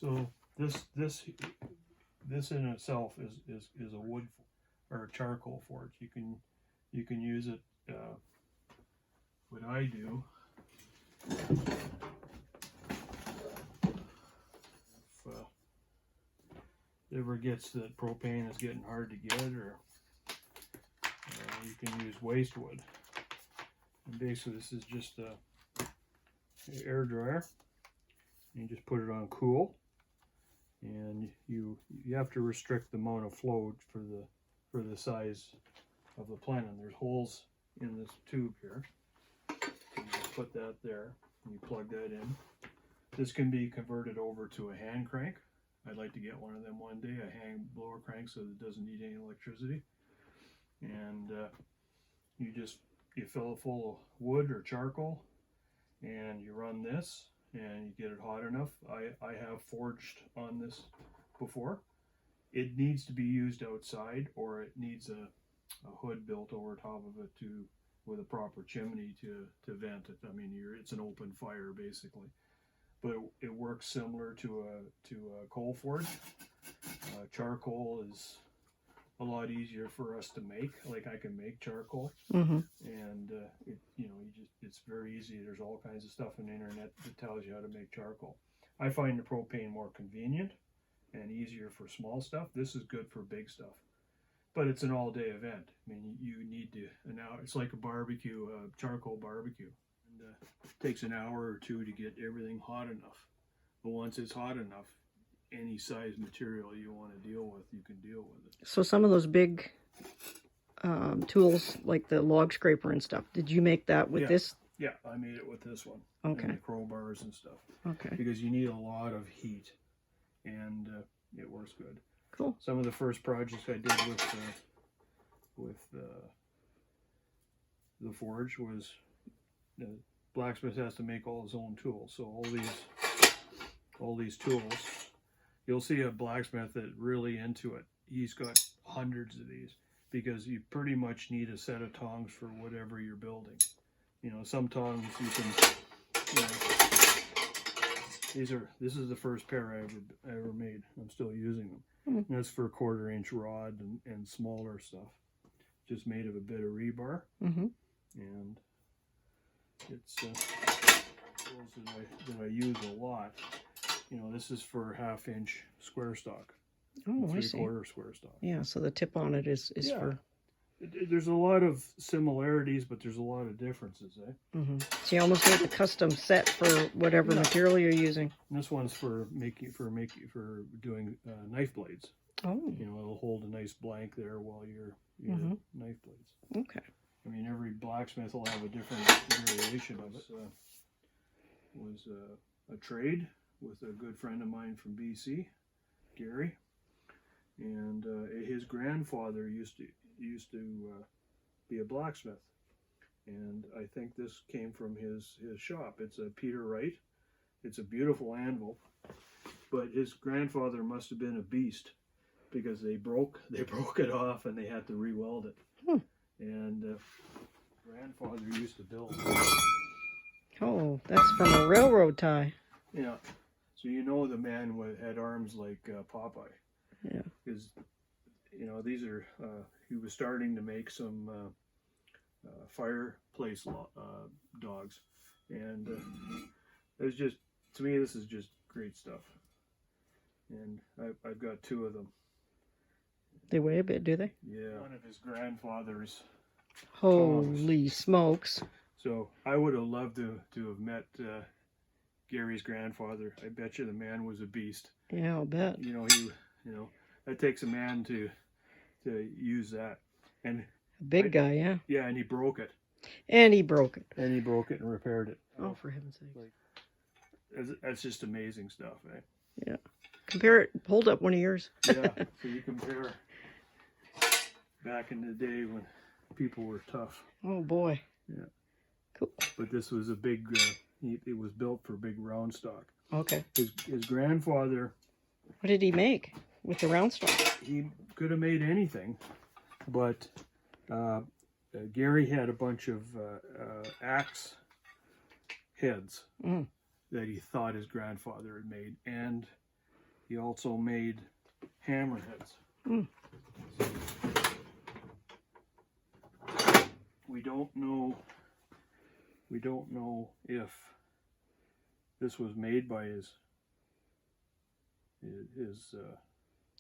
So this in itself is a wood or a charcoal forge. You can use it. What I do, if it ever gets that propane is getting hard to get, or you can use waste wood. And basically, this is just a air dryer. You just put it on cool, and you have to restrict the amount of flow for the size of the plenum. There's holes in this tube here. You just put that there, and you plug that in. This can be converted over to a hand crank. I'd like to get one of them one day, a hand blower crank, so that it doesn't need any electricity. And you fill it full of wood or charcoal, and you run this, and you get it hot enough. I have forged on this before. It needs to be used outside, or it needs a hood built over top of it with a proper chimney to vent it. I mean, it's an open fire basically, but it works similar to a coal forge. Charcoal is a lot easier for us to make. Like, I can make charcoal, and it's very easy. There's all kinds of stuff on the internet that tells you how to make charcoal. I find the propane more convenient and easier for small stuff. This is good for big stuff, but it's an all-day event. I mean, you need an hour. It's like a barbecue, a charcoal barbecue, and it takes an hour or two to get everything hot enough. But once it's hot enough, any size material you want to deal with, you can deal with it. So some of those big tools, like the log scraper and stuff, did you make that with this? Yeah, I made it with this one. Okay. And the crowbars and stuff. Okay. Because you need a lot of heat, and it works good. Cool. Some of the first projects I did with the forge was the blacksmith has to make all his own tools. So all these tools, you'll see a blacksmith that really into it. He's got hundreds of these, because you pretty much need a set of tongs for whatever you're building. You know, some tongs you can, this is the first pair I ever made. I'm still using them. And that's for a 1/4-inch rod and smaller stuff. Just made of a bit of rebar. And it's tools that I use a lot. You know, this is for 1/2-inch square stock. Oh, I see. 3/4 square stock. Yeah, so the tip on it is for... There's a lot of similarities, but there's a lot of differences, eh? So you almost make a custom set for whatever material you're using. And this one's for doing knife blades. Oh. You know, it'll hold a nice blank there while you're knife blades. Okay. I mean, every blacksmith will have a different variation of it. Was a trade with a good friend of mine from BC, Gary, and his grandfather used to be a blacksmith, and I think this came from his shop. It's a Peter Wright. It's a beautiful anvil, but his grandfather must have been a beast, because they broke it off and they had to re-weld it. And grandfather used to build. Oh, that's from a railroad tie. Yeah, so you know the man had arms like Popeye. Yeah, because you know, these are he was starting to make some fireplace dogs, and it was just, to me, this is just great stuff. And I've got 2 of them. They weigh a bit, do they? Yeah, one of his grandfathers. Holy smokes! So I would have loved to have met Gary's grandfather. I bet you the man was a beast. Yeah, I'll bet. You know, that takes a man to use that. And a big guy, yeah. Yeah, and he broke it. And he broke it. And he broke it and repaired it. Oh, for heaven's sake! That's just amazing stuff, eh? Yeah. Compare it. Hold up one of yours. Yeah. So you compare back in the day when people were tough. Oh boy. Yeah. Cool. But this was a big. It was built for big round stock. Okay. His grandfather. What did he make with the round stock? He could have made anything, but Gary had a bunch of axe heads that he thought his grandfather had made, and he also made hammerheads. Mm. We don't know if this was made by his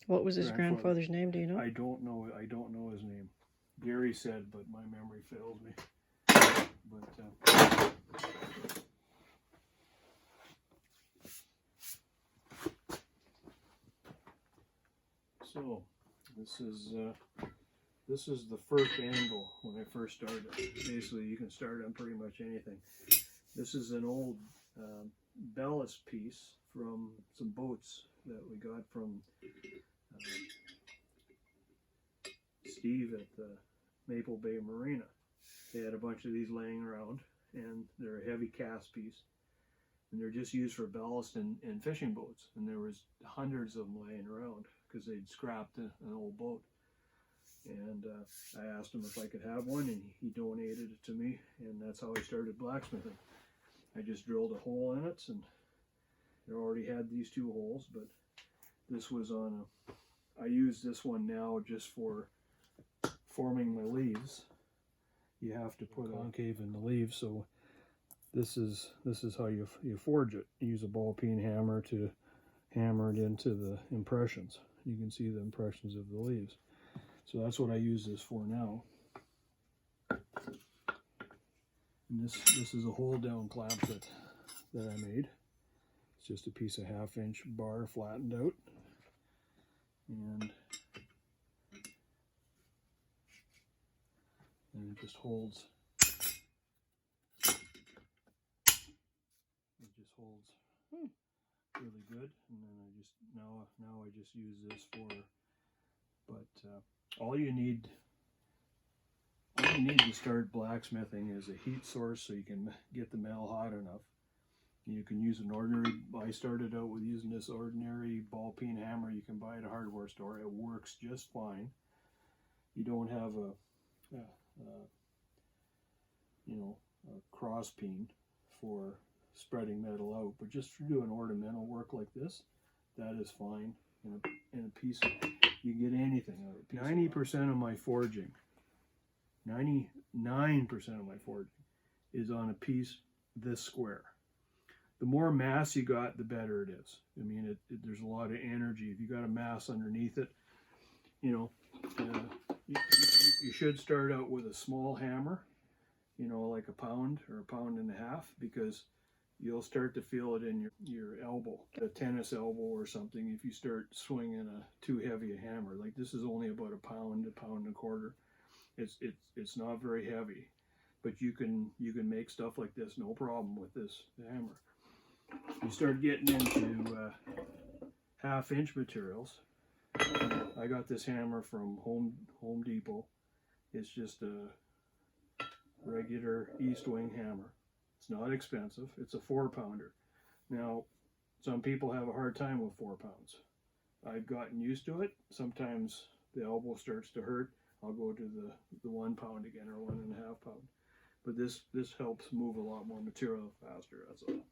What was his grandfather's name? Do you know? I don't know his name. Gary said, but my memory fails me. But so this is the first anvil when I first started. Basically, you can start on pretty much anything. This is an old ballast piece from some boats that we got from Steve at the Maple Bay Marina. They had a bunch of these laying around, and they're a heavy cast piece, and they're just used for ballast in fishing boats. And there was hundreds of them laying around because they'd scrapped an old boat. And I asked him if I could have one, and he donated it to me, and that's how I started blacksmithing. I just drilled a hole in it, and it already had these two holes, but this was on I use this one now just for forming my leaves. You have to put a concave in the leaves, so this is how you forge it. You use a ball peen hammer to hammer it into the impressions. You can see the impressions of the leaves. So that's what I use this for now. And this is a hold down clamp that I made. It's just a piece of 1/2 inch bar flattened out. And it just holds. It just holds really good. And then I just now I just use this for. But all you need to start blacksmithing is a heat source, so you can get the metal hot enough. You can use an ordinary. I started out with using this ordinary ball peen hammer you can buy at a hardware store. It works just fine. You don't have a cross peen for spreading metal out, but just for doing ornamental work like this, that is fine. In a piece, you can get anything out of it. 90% of my forging, 99% of my forging is on a piece this square. The more mass you got, the better it is. I mean, there's a lot of energy. If you got a mass underneath it, you should start out with a small hammer, like 1 pound or 1.5 pounds, because you'll start to feel it in your elbow, a tennis elbow or something, if you start swinging too heavy a hammer. Like this is only about 1 pound, 1.25 pounds. It's not very heavy, but you can make stuff like this no problem with this hammer. You start getting into 1/2 inch materials. I got this hammer from Home Depot. It's just a regular east wing hammer. It's not expensive. It's a 4-pounder. Now, some people have a hard time with 4 pounds. I've gotten used to it. Sometimes the elbow starts to hurt. I'll go to the 1 pound again, or 1.5 pound. But this helps move a lot more material faster. That's all.